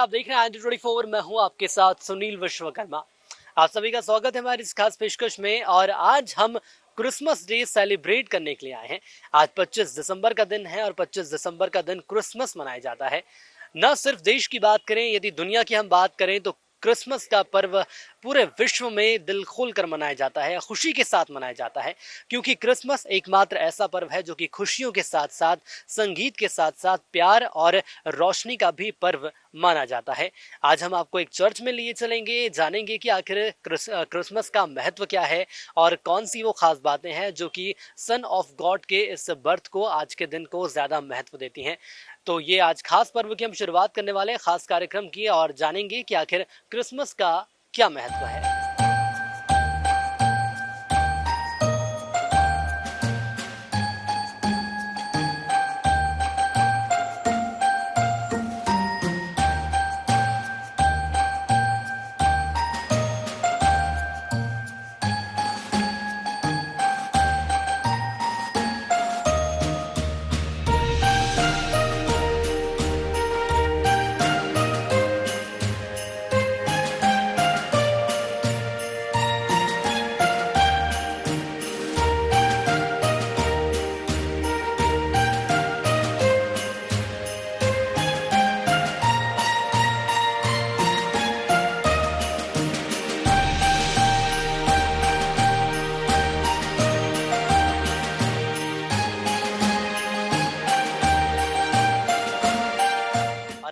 आप देख रहे हैं ID24। मैं हूं आपके साथ सुनील विश्वकर्मा। आप सभी का स्वागत है हमारी इस खास पेशकश में। और आज हम क्रिसमस डे सेलिब्रेट करने के लिए आए हैं। आज 25 दिसंबर का दिन है और 25 दिसंबर का दिन क्रिसमस मनाया जाता है। न सिर्फ देश की बात करें, यदि दुनिया की हम बात करें तो क्रिसमस का पर्व पूरे विश्व में दिल खोल कर मनाया जाता है, खुशी के साथ मनाया जाता है। क्योंकि क्रिसमस एकमात्र ऐसा पर्व है जो कि खुशियों के साथ साथ, संगीत के साथ साथ प्यार और रोशनी का भी पर्व माना जाता है। आज हम आपको एक चर्च में लिए चलेंगे, जानेंगे कि आखिर क्रिसमस का महत्व क्या है और कौन सी वो खास बातें हैं जो कि सन ऑफ गॉड के इस बर्थ को, आज के दिन को ज्यादा महत्व देती हैं। तो ये आज खास पर्व की हम शुरुआत करने वाले हैं, खास कार्यक्रम की, और जानेंगे कि आखिर क्रिसमस का क्या महत्व है।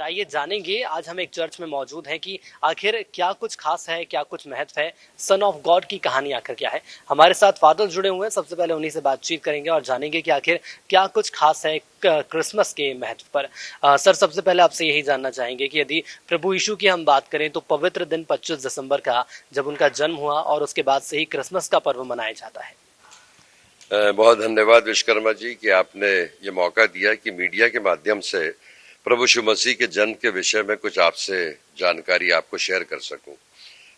आइए जानेंगे, आज हम एक चर्च में मौजूद हैं कि आखिर क्या कुछ खास है, क्या कुछ महत्व है, सन ऑफ गॉड की कहानी आखिर क्या है। हमारे साथ फादर जुड़े हुए हैं, सबसे पहले उन्हीं से बातचीत करेंगे और जानेंगे कि आखिर क्या कुछ खास है क्रिसमस के महत्व पर। सर, सबसे पहले आपसे यही जानना चाहेंगे कि यदि प्रभु यीशु की हम बात करें तो पवित्र दिन 25 दिसंबर का, जब उनका जन्म हुआ, और उसके बाद से ही क्रिसमस का पर्व मनाया जाता है। बहुत धन्यवाद विश्वकर्मा जी कि आपने ये मौका दिया कि मीडिया के माध्यम से प्रभु यीशु मसीह के जन्म के विषय में कुछ आपसे जानकारी आपको शेयर कर सकूं।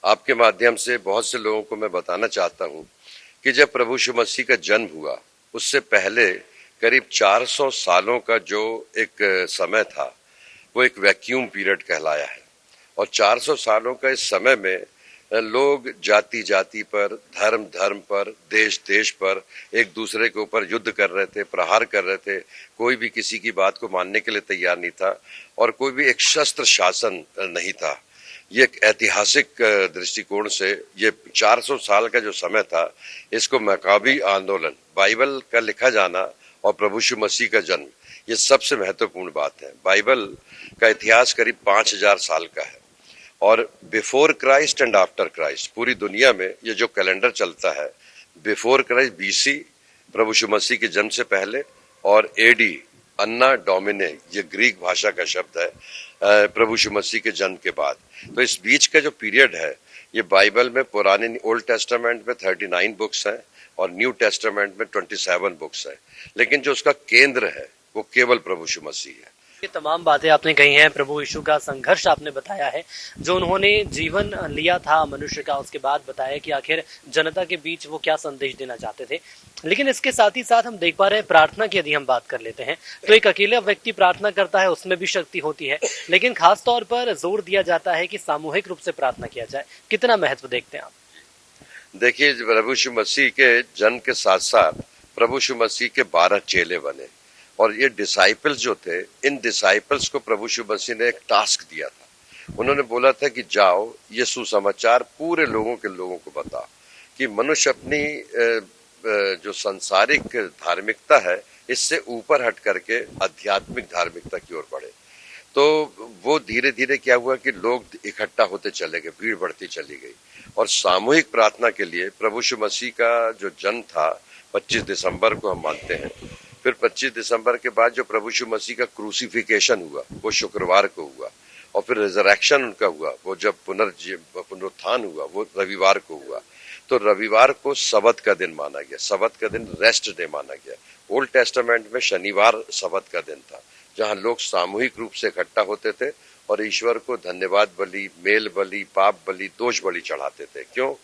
आपके माध्यम से बहुत से लोगों को मैं बताना चाहता हूं कि जब प्रभु यीशु मसीह का जन्म हुआ, उससे पहले करीब 400 सालों का जो एक समय था, वो एक वैक्यूम पीरियड कहलाया है। और 400 सालों का इस समय में लोग जाति जाति पर, धर्म धर्म पर, देश देश पर एक दूसरे के ऊपर युद्ध कर रहे थे, प्रहार कर रहे थे। कोई भी किसी की बात को मानने के लिए तैयार नहीं था और कोई भी एक शस्त्र शासन नहीं था। ये एक ऐतिहासिक दृष्टिकोण से ये 400 साल का जो समय था, इसको मकाबी आंदोलन, बाइबल का लिखा जाना और प्रभु यीशु मसीह का जन्म, ये सबसे महत्वपूर्ण बात है। बाइबल का इतिहास करीब 5000 साल का है और before Christ and after Christ पूरी दुनिया में ये जो कैलेंडर चलता है, बिफोर क्राइस्ट BC प्रभु यीशु मसीह के जन्म से पहले, और AD अन्ना डोमिने, ये ग्रीक भाषा का शब्द है, प्रभु यीशु मसीह के जन्म के बाद। तो इस बीच का जो पीरियड है, ये बाइबल में पुराने ओल्ड टेस्टामेंट में 39 बुक्स हैं और न्यू टेस्टामेंट में 27 बुक्स हैं, लेकिन जो उसका केंद्र है वो केवल प्रभु यीशु मसीह है। ये तमाम बातें आपने कही हैं, प्रभु यीशु का संघर्ष आपने बताया है, जो उन्होंने जीवन लिया था मनुष्य का, उसके बाद बताया कि आखिर जनता के बीच वो क्या संदेश देना चाहते थे। लेकिन इसके साथ ही साथ हम देख पा रहे हैं प्रार्थना की यदि हम बात कर लेते हैं तो एक अकेला व्यक्ति प्रार्थना करता है, उसमें भी शक्ति होती है, लेकिन खास तौर पर जोर दिया जाता है कि सामूहिक रूप से प्रार्थना किया जाए। कितना महत्व देखते हैं आप? देखिए, प्रभु यीशु मसीह के जन्म के साथ साथ प्रभु यीशु मसीह के 12 चेले बने और ये डिसाइपल्स जो थे, इन डिसाइपल्स को प्रभु यीशु मसीह ने एक टास्क दिया था। उन्होंने बोला था कि जाओ, ये सुसमाचार पूरे लोगों को बताओ कि मनुष्य अपनी जो सांसारिक धार्मिकता है, इससे ऊपर हट करके आध्यात्मिक धार्मिकता की ओर बढ़े। तो वो धीरे धीरे क्या हुआ कि लोग इकट्ठा होते चले गए, भीड़ बढ़ती चली गई और सामूहिक प्रार्थना के लिए प्रभु यीशु मसीह का जो जन्म था 25 दिसंबर को हम मानते हैं। फिर 25 दिसंबर के बाद जो प्रभु यीशु मसीह का क्रूसिफिकेशन हुआ, वो शुक्रवार को हुआ, और फिर रिजरेक्शन उनका हुआ, वो जब पुनरुत्थान हुआ, वो रविवार को हुआ। तो रविवार को सबत का दिन माना गया, सबत का दिन रेस्ट डे माना गया। ओल्ड टेस्टामेंट में शनिवार सबत का दिन था, जहां लोग सामूहिक रूप से इकट्ठा होते थे और ईश्वर को धन्यवाद बलि, मेल बलि, पाप बलि, दोष बलि चढ़ाते थे। क्यों?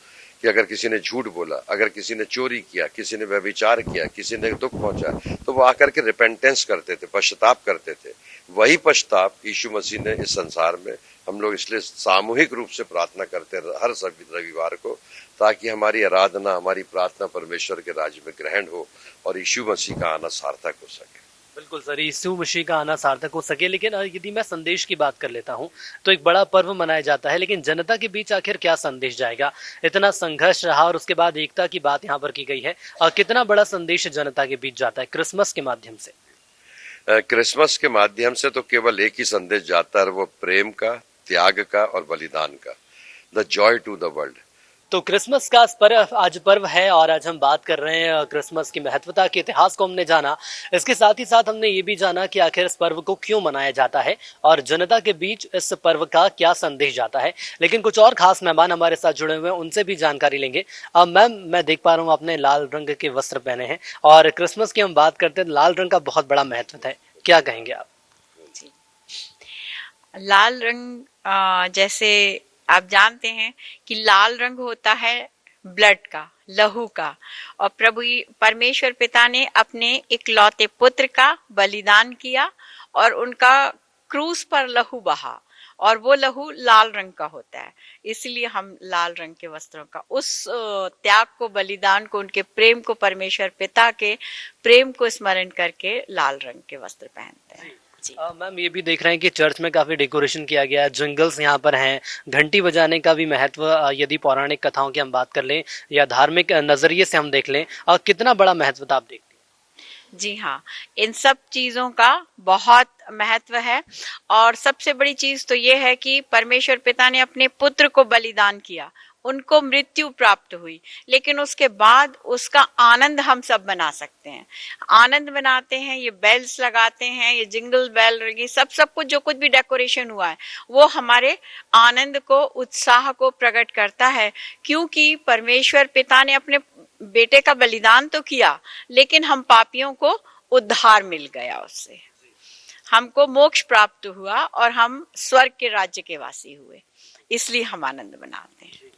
कि अगर किसी ने झूठ बोला, अगर किसी ने चोरी किया, किसी ने व्यभिचार किया, किसी ने दुख पहुंचा, तो वो आकर के रिपेंटेंस करते थे, पश्चाताप करते थे। वही पश्चाताप यीशु मसीह ने इस संसार में, हम लोग इसलिए सामूहिक रूप से प्रार्थना करते हैं हर रविवार को, ताकि हमारी आराधना, हमारी प्रार्थना परमेश्वर के राज्य में ग्रहण हो और यीशु मसीह का आना सार्थक हो सके। बिल्कुल सर, यीशु मसीह का आना सार्थक हो सके। लेकिन यदि मैं संदेश की बात कर लेता हूँ तो एक बड़ा पर्व मनाया जाता है, लेकिन जनता के बीच आखिर क्या संदेश जाएगा? इतना संघर्ष रहा और उसके बाद एकता की बात यहाँ पर की गई है, और कितना बड़ा संदेश जनता के बीच जाता है क्रिसमस के माध्यम से? क्रिसमस के माध्यम से तो केवल एक ही संदेश जाता है, वो प्रेम का, त्याग का और बलिदान का, the joy to the world. तो क्रिसमस का आज पर्व है और आज हम बात कर रहे हैं क्रिसमस की महत्वता के इतिहास को हमने जाना। इसके साथ ही साथ हमने ये भी जाना कि आखिर इस पर्व को क्यों मनाया जाता है और जनता के बीच इस पर्व का क्या संदेश जाता है। लेकिन कुछ और खास मेहमान हमारे साथ जुड़े हुए हैं, उनसे भी जानकारी लेंगे। मैम, मैं देख पा रहा हूँ आपने लाल रंग के वस्त्र पहने हैं और क्रिसमस की हम बात करते हैं, लाल रंग का बहुत बड़ा महत्व है, क्या कहेंगे आप? जी, लाल रंग जैसे आप जानते हैं कि लाल रंग होता है ब्लड का, लहू का, और प्रभु परमेश्वर पिता ने अपने इकलौते पुत्र का बलिदान किया और उनका क्रूस पर लहू बहा, और वो लहू लाल रंग का होता है। इसलिए हम लाल रंग के वस्त्रों का, उस त्याग को, बलिदान को, उनके प्रेम को, परमेश्वर पिता के प्रेम को स्मरण करके लाल रंग के वस्त्र पहनते हैं। मैम, ये भी देख रहे हैं कि चर्च में काफी डेकोरेशन किया गया है, जिंगल्स यहाँ पर हैं, घंटी बजाने का भी महत्व, यदि पौराणिक कथाओं की हम बात कर लें या धार्मिक नजरिए से हम देख लें, कितना बड़ा महत्व आप देखते हैं? जी हाँ, इन सब चीजों का बहुत महत्व है। और सबसे बड़ी चीज तो ये है कि परमेश्वर पिता ने अपने पुत्र को बलिदान किया, उनको मृत्यु प्राप्त हुई, लेकिन उसके बाद उसका आनंद हम सब बना सकते हैं। आनंद बनाते हैं, ये बेल्स लगाते हैं, ये जिंगल बेल, ये सब कुछ जो कुछ भी डेकोरेशन हुआ है वो हमारे आनंद को, उत्साह को प्रकट करता है, क्योंकि परमेश्वर पिता ने अपने बेटे का बलिदान तो किया, लेकिन हम पापियों को उद्धार मिल गया, उससे हमको मोक्ष प्राप्त हुआ और हम स्वर्ग के राज्य के वासी हुए, इसलिए हम आनंद मनाते हैं।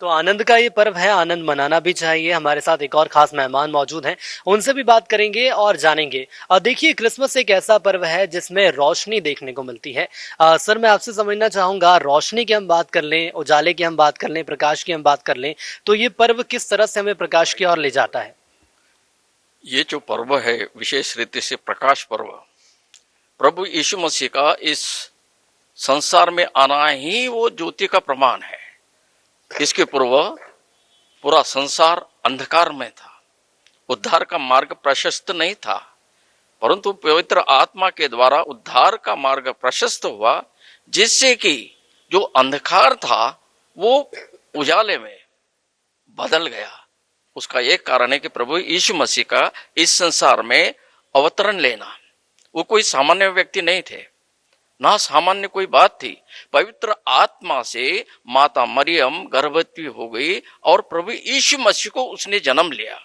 तो आनंद का ये पर्व है, आनंद मनाना भी चाहिए। हमारे साथ एक और खास मेहमान मौजूद हैं, उनसे भी बात करेंगे और जानेंगे। और देखिए, क्रिसमस एक ऐसा पर्व है जिसमें रोशनी देखने को मिलती है। सर, मैं आपसे समझना चाहूंगा, रोशनी की हम बात कर लें, उजाले की हम बात कर लें, प्रकाश की हम बात कर लें, तो ये पर्व किस तरह से हमें प्रकाश की ओर ले जाता है? ये जो पर्व है विशेष रीति से प्रकाश पर्व, प्रभु यीशु मसीह का इस संसार में आना ही वो ज्योति का प्रमाण है। इसके पूर्व पूरा संसार अंधकार में था, उद्धार का मार्ग प्रशस्त नहीं था, परंतु पवित्र आत्मा के द्वारा उद्धार का मार्ग प्रशस्त हुआ, जिससे कि जो अंधकार था वो उजाले में बदल गया। उसका एक कारण है कि प्रभु यीशु मसीह का इस संसार में अवतरण लेना। वो कोई सामान्य व्यक्ति नहीं थे, ना सामान्य कोई बात थी। पवित्र आत्मा से माता मरियम गर्भवती हो गई और प्रभु यीशु मसीह को उसने जन्म लिया।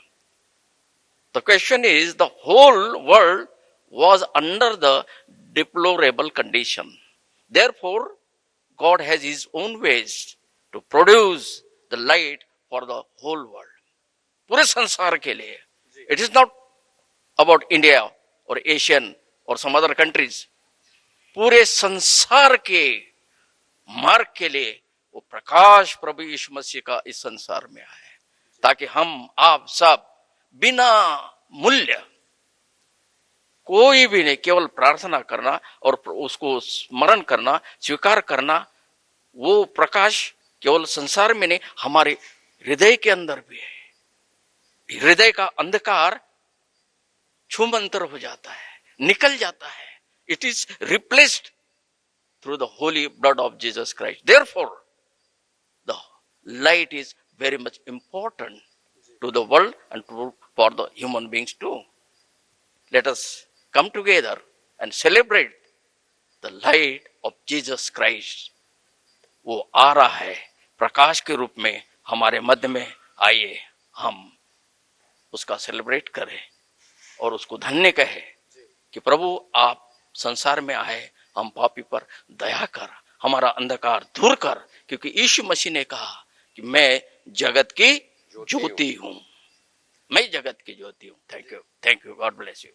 The question is, the whole world was under the deplorable condition. Therefore, God has his own ways to produce the light for the whole world. पूरे संसार के लिए. It is not about India or Asian or some other countries. पूरे संसार के मार्ग के लिए वो प्रकाश प्रभु यीशु मसीह का इस संसार में आया है, ताकि हम आप सब बिना मूल्य, कोई भी नहीं, केवल प्रार्थना करना और उसको स्मरण करना, स्वीकार करना, वो प्रकाश केवल संसार में नहीं, हमारे हृदय के अंदर भी है। हृदय का अंधकार छूमंतर हो जाता है, निकल जाता है। It is replaced through the holy blood of Jesus Christ. Therefore, the light is very much important to the world and for the human beings too. Let us come together and celebrate the light of Jesus Christ. वो आ रहा है प्रकाश के रूप में हमारे मध्य में, आइए हम उसका सेलिब्रेट करें और उसको धन्य कहें कि प्रभु आप संसार में आए, हम पापी पर दया कर, हमारा अंधकार दूर कर, क्योंकि यीशु मसीह ने कहा कि मैं जगत की ज्योति हूं, मैं जगत की ज्योति हूं। Thank you, God bless you.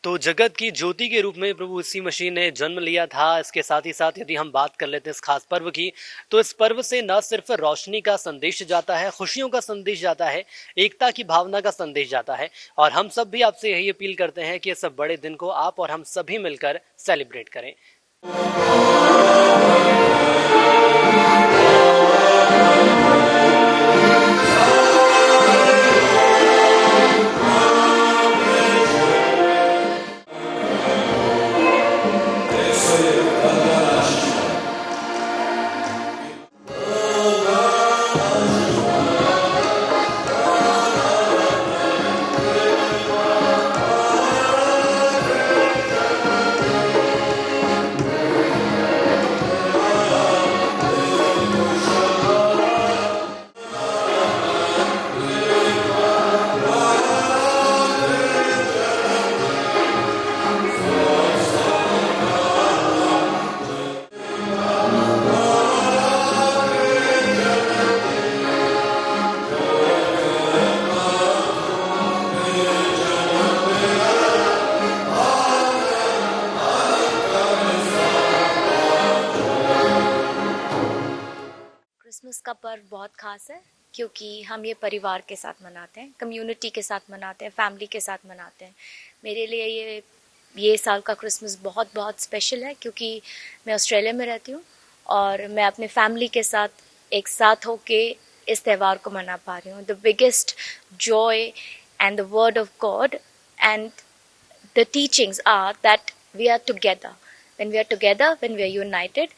तो जगत की ज्योति के रूप में प्रभु यीशु मसीह ने जन्म लिया था। इसके साथ ही साथ यदि हम बात कर लेते हैं इस खास पर्व की, तो इस पर्व से न सिर्फ रोशनी का संदेश जाता है, खुशियों का संदेश जाता है, एकता की भावना का संदेश जाता है। और हम सब भी आपसे यही अपील करते हैं कि इस बड़े दिन को आप और हम सभी मिलकर सेलिब्रेट करें। क्रिसमस का पर्व बहुत खास है क्योंकि हम ये परिवार के साथ मनाते हैं, कम्युनिटी के साथ मनाते हैं, फैमिली के साथ मनाते हैं। मेरे लिए ये साल का क्रिसमस बहुत बहुत स्पेशल है क्योंकि मैं ऑस्ट्रेलिया में रहती हूँ और मैं अपने फैमिली के साथ एक साथ होके इस त्यौहार को मना पा रही हूँ। The biggest joy and the word of God and the teachings are that we are together. When we are together, when we are united,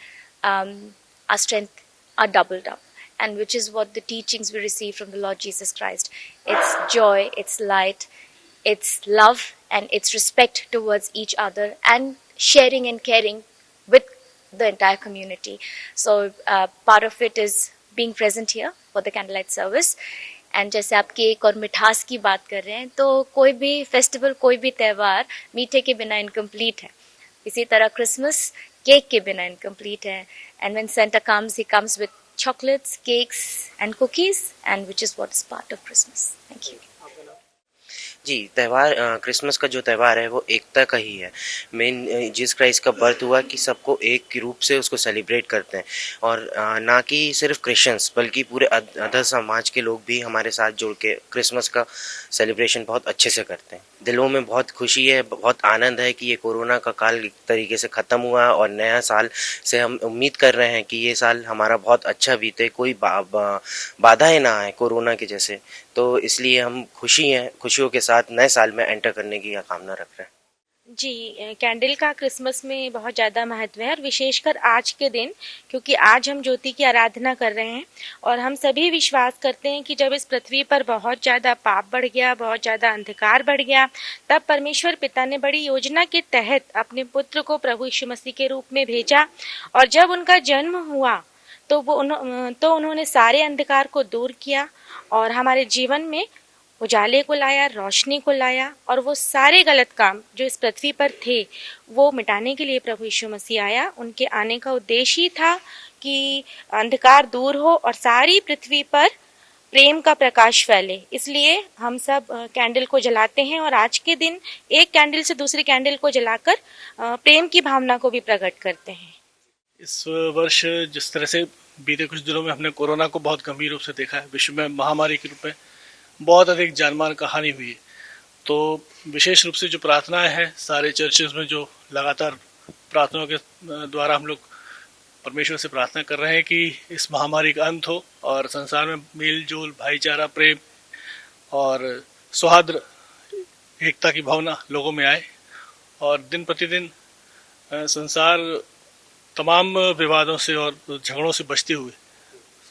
our strength are doubled up, and which is what the teachings we receive from the Lord Jesus Christ. It's joy, it's light, it's love, and it's respect towards each other and sharing and caring with the entire community. So part of it is being present here for the candlelight service. And जैसे आप cake और मिठास की बात कर रहे हैं, तो कोई भी फेस्टिवल, कोई भी त्यौहार मीठे के बिना इनकम्प्लीट है। इसी तरह क्रिसमस केक के बिना इनकम्प्लीट है। And when Santa comes, he comes with chocolates, cakes and cookies, and which is what is part of Christmas. Thank you. जी, त्यौहार क्रिसमस का जो त्यौहार है वो एकता का ही है। मेन जीसस क्राइस्ट का बर्थ हुआ कि सबको एक रूप से उसको सेलिब्रेट करते हैं, और ना कि सिर्फ क्रिश्चियंस बल्कि पूरे अदर समाज के लोग भी हमारे साथ जुड़ के क्रिसमस का सेलिब्रेशन बहुत अच्छे से करते हैं। दिलों में बहुत खुशी है, बहुत आनंद है कि ये कोरोना का काल एक तरीके से ख़त्म हुआ और नया साल से हम उम्मीद कर रहे हैं कि ये साल हमारा बहुत अच्छा बीते, कोई बाधाएं ना आए कोरोना के जैसे। तो इसलिए हम खुशियों के साथ नए साल में एंटर करने की कामना रख रहे हैं। जी, कैंडल का क्रिसमस में बहुत ज़्यादा महत्व है, और विशेषकर आज के दिन, क्योंकि आज हम ज्योति की आराधना कर रहे हैं और हम सभी विश्वास करते हैं कि जब इस पृथ्वी पर बहुत ज़्यादा पाप बढ़ गया, बहुत ज़्यादा अंधकार बढ़ गया, तब परमेश्वर पिता ने बड़ी योजना के तहत अपने पुत्र को प्रभु यीशु मसीह के रूप में भेजा। और जब उनका जन्म हुआ तो उन्होंने सारे अंधकार को दूर किया और हमारे जीवन में उजाले को लाया, रोशनी को लाया, और वो सारे गलत काम जो इस पृथ्वी पर थे वो मिटाने के लिए प्रभु यीशु मसीह आया। उनके आने का उद्देश्य ही था कि अंधकार दूर हो और सारी पृथ्वी पर प्रेम का प्रकाश फैले। इसलिए हम सब कैंडल को जलाते हैं, और आज के दिन एक कैंडल से दूसरी कैंडल को जलाकर प्रेम की भावना को भी प्रकट करते हैं। इस वर्ष जिस तरह से बीते कुछ दिनों में हमने कोरोना को बहुत गंभीर रूप से देखा है, विश्व में महामारी के रूप में बहुत अधिक जानमाल का हानि हुई है, तो विशेष रूप से जो प्रार्थनाएं हैं सारे चर्चेज में, जो लगातार प्रार्थनाओं के द्वारा हम लोग परमेश्वर से प्रार्थना कर रहे हैं कि इस महामारी का अंत हो और संसार में मेल जोल, भाईचारा, प्रेम और सौहार्द, एकता की भावना लोगों में आए, और दिन प्रतिदिन संसार तमाम विवादों से और झगड़ों से बचते हुए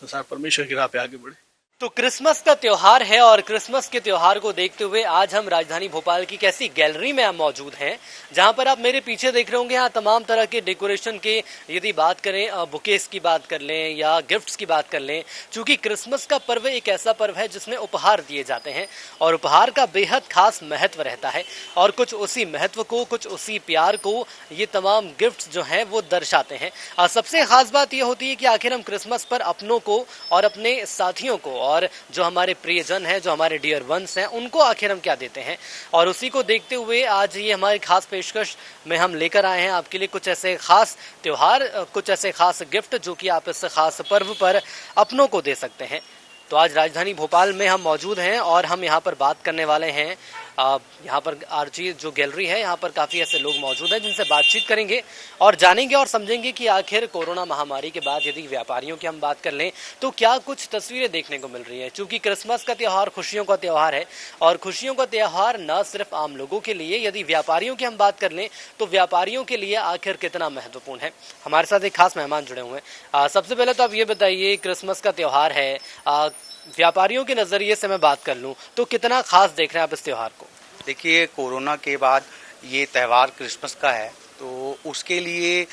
संसार परमेश्वर की राह पे आगे बढ़े। तो क्रिसमस का त्योहार है, और क्रिसमस के त्योहार को देखते हुए आज हम राजधानी भोपाल की कैसी गैलरी में मौजूद हैं, जहां पर आप मेरे पीछे देख रहे होंगे। यहाँ तमाम तरह के डेकोरेशन के, यदि बात करें बुकेस की बात कर लें या गिफ्ट्स की बात कर लें, चूंकि क्रिसमस का पर्व एक ऐसा पर्व है जिसमें उपहार दिए जाते हैं और उपहार का बेहद खास महत्व रहता है, और कुछ उसी महत्व को, कुछ उसी प्यार को ये तमाम गिफ्ट्स जो हैं वो दर्शाते हैं। सबसे खास बात ये होती है कि आखिर हम क्रिसमस पर अपनों को और अपने साथियों को और जो हमारे प्रियजन हैं, जो हमारे डियर वंस हैं, उनको आखिर हम क्या देते हैं। और उसी को देखते हुए आज ये हमारी खास पेशकश में हम लेकर आए हैं आपके लिए कुछ ऐसे खास त्यौहार, कुछ ऐसे खास गिफ्ट जो कि आप इस खास पर्व पर अपनों को दे सकते हैं। तो आज राजधानी भोपाल में हम मौजूद हैं और हम यहाँ पर बात करने वाले हैं। यहाँ पर आरजी जो गैलरी है, यहाँ पर काफ़ी ऐसे लोग मौजूद हैं जिनसे बातचीत करेंगे और जानेंगे और समझेंगे कि आखिर कोरोना महामारी के बाद यदि व्यापारियों की हम बात कर लें तो क्या कुछ तस्वीरें देखने को मिल रही है। क्योंकि क्रिसमस का त्यौहार खुशियों का त्यौहार है और खुशियों का त्यौहार न सिर्फ आम लोगों के लिए, यदि व्यापारियों की हम बात कर लें तो व्यापारियों के लिए आखिर कितना महत्वपूर्ण है। हमारे साथ एक खास मेहमान जुड़े हुए हैं। सबसे पहले तो आप ये बताइए, क्रिसमस का त्यौहार है, व्यापारियों के नज़रिए से मैं बात कर लूँ तो कितना खास देख रहे हैं आप इस त्यौहार को? देखिए, कोरोना के बाद ये त्यौहार क्रिसमस का है तो उसके लिए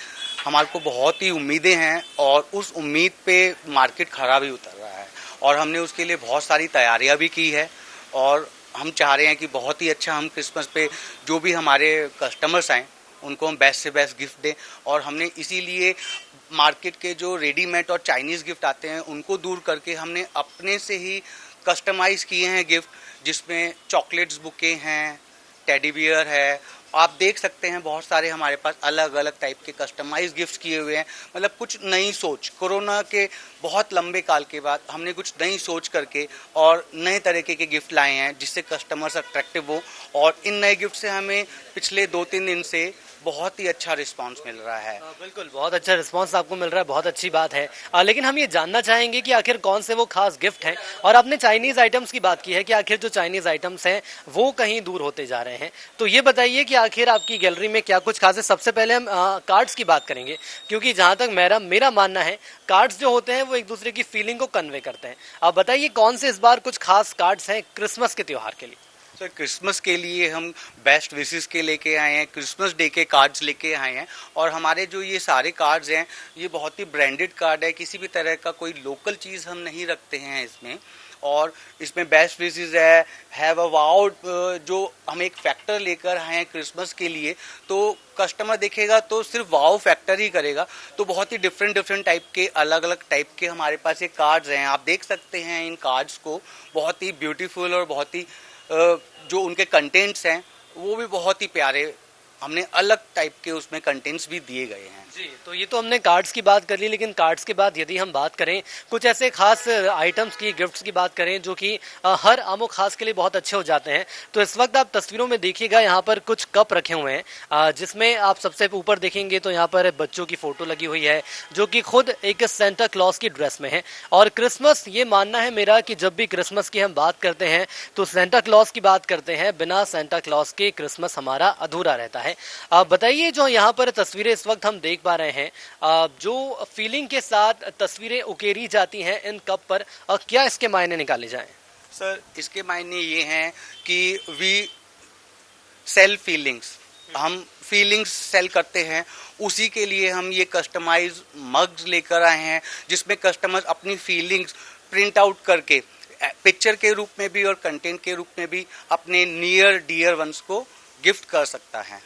हमारे को बहुत ही उम्मीदें हैं और उस उम्मीद पे मार्केट खरा भी उतर रहा है और हमने उसके लिए बहुत सारी तैयारियां भी की है और हम चाह रहे हैं कि बहुत ही अच्छा हम क्रिसमस पे जो भी हमारे कस्टमर्स आएँ उनको हम बेस्ट से बेस्ट गिफ्ट दें। और हमने इसीलिए मार्केट के जो रेडीमेड और चाइनीज़ गिफ्ट आते हैं उनको दूर करके हमने अपने से ही कस्टमाइज किए हैं गिफ्ट, जिसमें चॉकलेट्स बुके हैं, टेडी बियर है। आप देख सकते हैं बहुत सारे हमारे पास अलग अलग टाइप के कस्टमाइज गिफ्ट्स किए हुए हैं। मतलब कुछ नई सोच, कोरोना के बहुत लंबे काल के बाद हमने कुछ नई सोच करके और नए तरीके के गिफ्ट लाए हैं जिससे कस्टमर्स अट्रैक्टिव हो। और इन नए गिफ्ट से हमें पिछले 2-3 दिन से बहुत ही अच्छा रिस्पांस मिल रहा है। बिल्कुल, बहुत अच्छा रिस्पांस आपको मिल रहा है, बहुत अच्छी बात है। लेकिन हम ये जानना चाहेंगे कि आखिर कौन से वो खास गिफ्ट हैं। और आपने चाइनीज़ आइटम्स की बात की है कि आखिर जो चाइनीज़ आइटम्स हैं वो कहीं दूर होते जा रहे हैं, तो ये बताइए कि आखिर आपकी गैलरी में क्या कुछ खास है। सबसे पहले हम कार्ड्स की बात करेंगे, क्योंकि जहाँ तक मेरा मानना है कार्ड्स जो होते हैं वो एक दूसरे की फीलिंग को कन्वे करते हैं। आप बताइए कौन से इस बार कुछ खास कार्ड्स हैं क्रिसमस के त्यौहार के लिए? सर, क्रिसमस के लिए हम बेस्ट विशेस के लेके आए हैं, क्रिसमस डे के कार्ड्स लेके आए हैं। और हमारे जो ये सारे कार्ड्स हैं ये बहुत ही ब्रांडेड कार्ड है, किसी भी तरह का कोई लोकल चीज़ हम नहीं रखते हैं इसमें। और इसमें बेस्ट विशेस है, हैव अ वाउ, जो हम एक फैक्टर लेकर आए हैं क्रिसमस के लिए, तो कस्टमर देखेगा तो सिर्फ वाउ फैक्टर ही करेगा। तो बहुत ही डिफरेंट टाइप के, अलग अलग टाइप के हमारे पास ये कार्ड्स हैं। आप देख सकते हैं इन कार्ड्स को, बहुत ही ब्यूटीफुल और बहुत ही जो उनके कंटेंट्स हैं वो भी बहुत ही प्यारे, हमने अलग टाइप के उसमें कंटेंट्स भी दिए गए हैं। जी, तो ये तो हमने कार्ड्स की बात कर ली, लेकिन कार्ड्स के बाद यदि हम बात करें कुछ ऐसे खास आइटम्स की, गिफ्ट्स की बात करें जो कि हर आमो खास के लिए बहुत अच्छे हो जाते हैं, तो इस वक्त आप तस्वीरों में देखिएगा यहाँ पर कुछ कप रखे हुए हैं, जिसमें आप सबसे ऊपर देखेंगे तो यहाँ पर बच्चों की फोटो लगी हुई है जो कि खुद एक सेंटा क्लॉज की ड्रेस में है। और क्रिसमस, ये मानना है मेरा कि जब भी क्रिसमस की हम बात करते हैं तो सेंटा क्लॉज की बात करते हैं, बिना सेंटा क्लॉज के क्रिसमस हमारा अधूरा रहता है। आप बताइए, जो यहाँ पर तस्वीरें इस वक्त हम देख पा रहे हैं, जो फीलिंग के साथ तस्वीरें उकेरी जाती हैं इन कप पर, क्या इसके मायने निकाले जाएं? सर, इसके मायने ये हैं कि वी सेल फीलिंग्स, हम फीलिंग्स सेल करते हैं। उसी के लिए हम ये कस्टमाइज मग्स लेकर आए हैं जिसमें कस्टमर अपनी फीलिंग्स प्रिंट आउट करके पिक्चर के रूप में भी और कंटेंट के रूप में भी अपने नियर डियर वंस को गिफ्ट कर सकता है।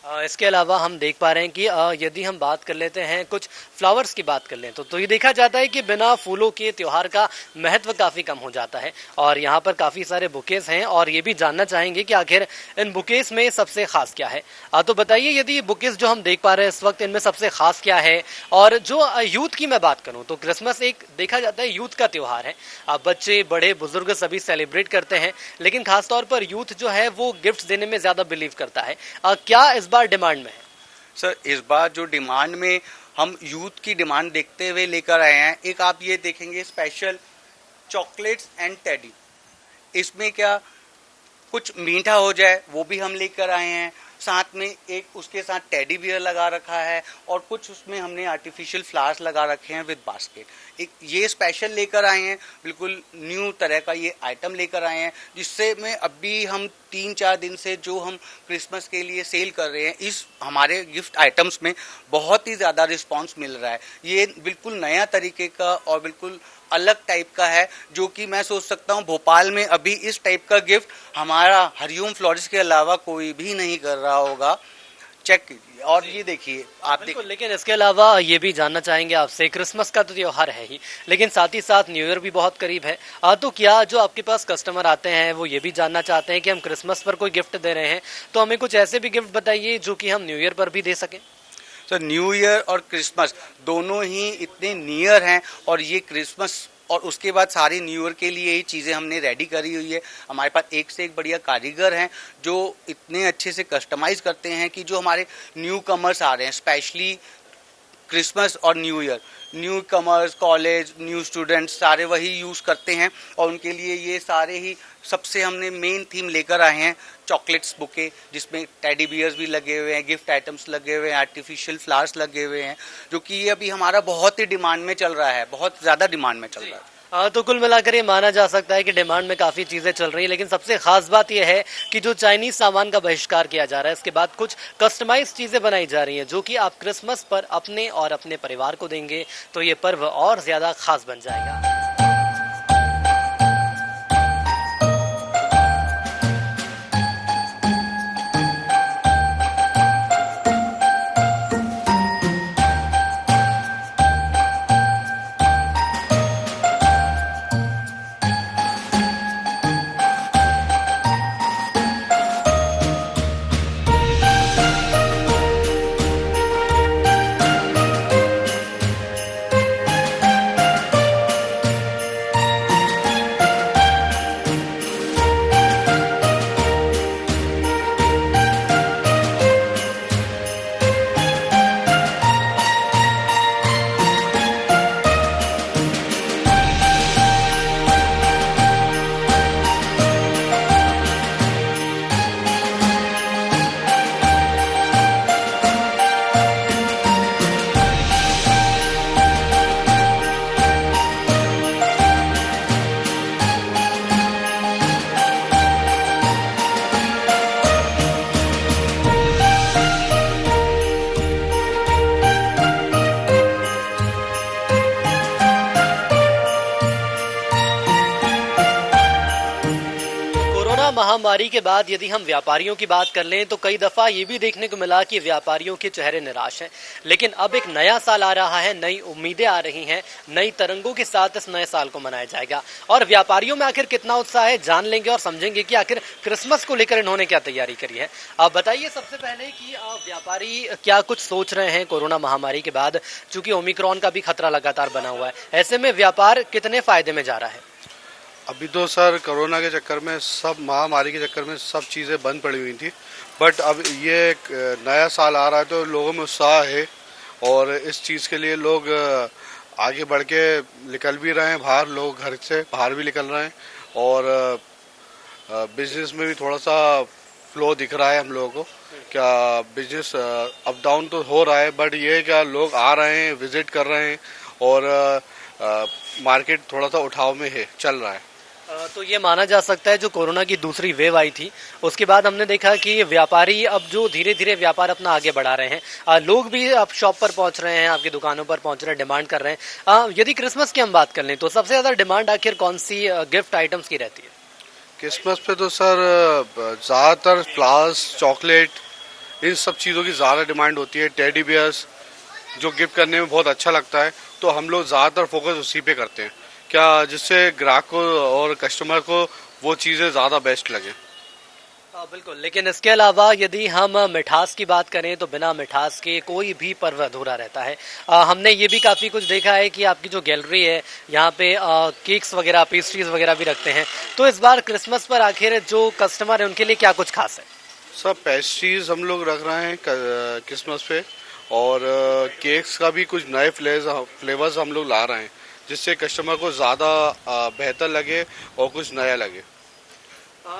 इसके अलावा हम देख पा रहे हैं कि यदि हम बात कर लेते हैं, कुछ फ्लावर्स की बात कर लें तो ये देखा जाता है कि बिना फूलों के त्यौहार का महत्व काफ़ी कम हो जाता है। और यहाँ पर काफ़ी सारे बुकेस हैं और ये भी जानना चाहेंगे कि आखिर इन बुकेस में सबसे खास क्या है। तो बताइए, यदि बुकेस जो हम देख पा रहे हैं इस वक्त, इनमें सबसे खास क्या है। और जो यूथ की मैं बात करूँ तो क्रिसमस एक देखा जाता है यूथ का त्यौहार है, बच्चे बड़े बुजुर्ग सभी सेलिब्रेट करते हैं, लेकिन खासतौर पर यूथ जो है वो गिफ्ट देने में ज़्यादा बिलीव करता है। क्या इस बार डिमांड में है? सर, इस बार जो डिमांड में हम यूथ की डिमांड देखते हुए लेकर आए हैं, एक आप ये देखेंगे स्पेशल चॉकलेट्स एंड टेडी। इसमें क्या कुछ मीठा हो जाए वो भी हम लेकर आए हैं, साथ में एक उसके साथ टेडी बियर लगा रखा है और कुछ उसमें हमने आर्टिफिशियल फ्लावर्स लगा रखे हैं विद बास्केट। एक ये स्पेशल लेकर आए हैं, बिल्कुल न्यू तरह का ये आइटम लेकर आए हैं, जिससे में अभी हम 3-4 दिन से जो हम क्रिसमस के लिए सेल कर रहे हैं, इस हमारे गिफ्ट आइटम्स में बहुत ही ज़्यादा रिस्पांस मिल रहा है। ये बिल्कुल नया तरीके का और बिल्कुल अलग टाइप का है, जो कि मैं सोच सकता हूँ भोपाल में अभी इस टाइप का गिफ्ट हमारा हरिओम फ्लोरिस्ट के अलावा कोई भी नहीं कर रहा होगा। चेक कीजिए। और ये देखिए आप बिल्कुल, लेकिन इसके अलावा ये भी जानना चाहेंगे आपसे, क्रिसमस का तो त्योहार है ही, लेकिन साथ ही साथ न्यू ईयर भी बहुत करीब है। तो क्या जो आपके पास कस्टमर आते हैं वो ये भी जानना चाहते हैं कि हम क्रिसमस पर कोई गिफ्ट दे रहे हैं, तो हमें कुछ ऐसे भी गिफ्ट बताइए जो कि हम न्यू ईयर पर भी दे सकें। सर न्यू ईयर और क्रिसमस दोनों ही इतने नियर हैं, और ये क्रिसमस और उसके बाद सारी न्यू ईयर के लिए ही चीज़ें हमने रेडी करी हुई है। हमारे पास एक से एक बढ़िया कारीगर हैं जो इतने अच्छे से कस्टमाइज़ करते हैं कि जो हमारे न्यू कमर्स आ रहे हैं, स्पेशली क्रिसमस और new year, new commerce, college, new students सारे वही यूज़ करते हैं, और उनके लिए ये सारे ही सबसे हमने मेन थीम लेकर आए हैं चॉकलेट्स बुके, जिसमें टेडी बियर्स भी लगे हुए हैं, गिफ्ट आइटम्स लगे हुए हैं, आर्टिफिशियल फ्लावर्स लगे हुए हैं, जो कि ये अभी हमारा बहुत ही डिमांड में चल रहा है, बहुत ज़्यादा डिमांड में चल रहा है। तो कुल मिलाकर ये माना जा सकता है कि डिमांड में काफ़ी चीज़ें चल रही हैं, लेकिन सबसे खास बात यह है कि जो चाइनीज़ सामान का बहिष्कार किया जा रहा है, इसके बाद कुछ कस्टमाइज चीज़ें बनाई जा रही हैं जो कि आप क्रिसमस पर अपने और अपने परिवार को देंगे तो ये पर्व और ज़्यादा खास बन जाएगा। महामारी के बाद यदि हम व्यापारियों की बात कर लें तो कई दफा ये भी देखने को मिला कि व्यापारियों के चेहरे निराश हैं, लेकिन अब एक नया साल आ रहा है, नई उम्मीदें आ रही हैं, नई तरंगों के साथ इस नए साल को मनाया जाएगा और व्यापारियों में आखिर कितना उत्साह है जान लेंगे और समझेंगे कि आखिर क्रिसमस को लेकर इन्होंने क्या तैयारी करी है। आप बताइए सबसे पहले कि व्यापारी क्या कुछ सोच रहे हैं कोरोना महामारी के बाद, चूंकि ओमिक्रॉन का भी खतरा लगातार बना हुआ है, ऐसे में व्यापार कितने फायदे में जा रहा है? अभी तो सर कोरोना के चक्कर में, सब महामारी के चक्कर में सब चीज़ें बंद पड़ी हुई थी, बट अब ये एक नया साल आ रहा है तो लोगों में उत्साह है और इस चीज़ के लिए लोग आगे बढ़ के निकल भी रहे हैं बाहर, लोग घर से बाहर भी निकल रहे हैं और बिजनेस में भी थोड़ा सा फ्लो दिख रहा है हम लोगों को। क्या बिजनेस अप डाउन तो हो रहा है, बट ये क्या लोग आ रहे हैं, विजिट कर रहे हैं और मार्केट थोड़ा सा उठाव में है, चल रहा है। तो ये माना जा सकता है जो कोरोना की दूसरी वेव आई थी उसके बाद हमने देखा कि व्यापारी अब जो धीरे धीरे व्यापार अपना आगे बढ़ा रहे हैं, लोग भी अब शॉप पर पहुंच रहे हैं, आपकी दुकानों पर पहुंच रहे हैं, डिमांड कर रहे हैं। यदि क्रिसमस की हम बात कर लें तो सबसे ज्यादा डिमांड आखिर कौन सी गिफ्ट आइटम्स की रहती है? क्रिसमस पे तो सर ज़्यादातर फ्लावर्स, चॉकलेट, इन सब चीज़ों की ज़्यादा डिमांड होती है। टेडी बियर्स जो गिफ्ट करने में बहुत अच्छा लगता है, तो हम लोग ज़्यादातर फोकस उसी पे करते हैं, क्या जिससे ग्राहक को और कस्टमर को वो चीज़ें ज़्यादा बेस्ट लगे। बिल्कुल, लेकिन इसके अलावा यदि हम मिठास की बात करें तो बिना मिठास के कोई भी पर्व अधूरा रहता है। हमने ये भी काफ़ी कुछ देखा है कि आपकी जो गैलरी है यहाँ पे केक्स वगैरह, पेस्ट्रीज वगैरह भी रखते हैं, तो इस बार क्रिसमस पर आखिर जो कस्टमर है उनके लिए क्या कुछ खास है? सब पेस्ट्रीज हम लोग रख रहे हैं क्रिसमस पे और केक्स का भी कुछ नए फ्लेवर्स हम लोग ला रहे हैं जिससे कस्टमर को ज़्यादा बेहतर लगे और कुछ नया लगे।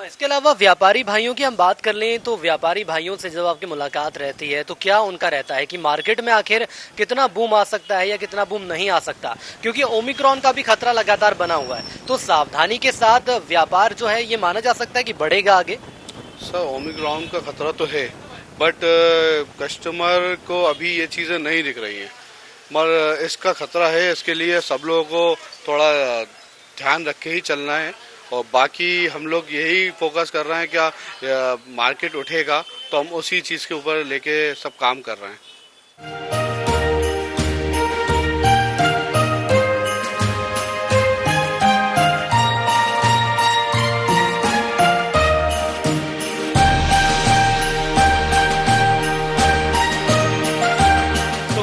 इसके अलावा व्यापारी भाइयों की हम बात कर लें तो व्यापारी भाइयों से जब आपकी मुलाकात रहती है तो क्या उनका रहता है कि मार्केट में आखिर कितना बूम आ सकता है या कितना बूम नहीं आ सकता, क्योंकि ओमिक्रॉन का भी खतरा लगातार बना हुआ है, तो सावधानी के साथ व्यापार जो है ये माना जा सकता है कि बढ़ेगा आगे? सर ओमिक्रॉन का खतरा तो है, बट कस्टमर को अभी ये चीज़ें नहीं दिख रही हैं, मगर इसका खतरा है। इसके लिए सब लोगों को थोड़ा ध्यान रख के ही चलना है और बाकी हम लोग यही फोकस कर रहे हैं क्या मार्केट उठेगा तो हम उसी चीज़ के ऊपर लेके सब काम कर रहे हैं।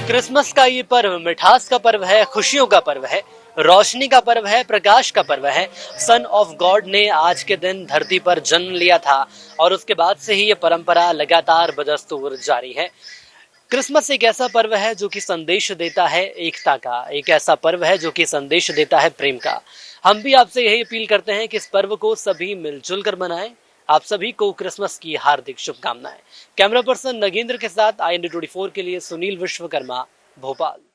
क्रिसमस का ये पर्व मिठास का पर्व है, खुशियों का पर्व है, रोशनी का पर्व है, प्रकाश का पर्व है। सन ऑफ गॉड ने आज के दिन धरती पर जन्म लिया था और उसके बाद से ही ये परंपरा लगातार बदस्तूर जारी है। क्रिसमस एक ऐसा पर्व है जो कि संदेश देता है एकता का, एक ऐसा पर्व है जो कि संदेश देता है प्रेम का। हम भी आपसे यही अपील करते हैं कि इस पर्व को सभी मिलजुल कर मनाएं। आप सभी को क्रिसमस की हार्दिक शुभकामनाएं। कैमरा पर्सन नगेंद्र के साथ IND 24 के लिए सुनील विश्वकर्मा, भोपाल।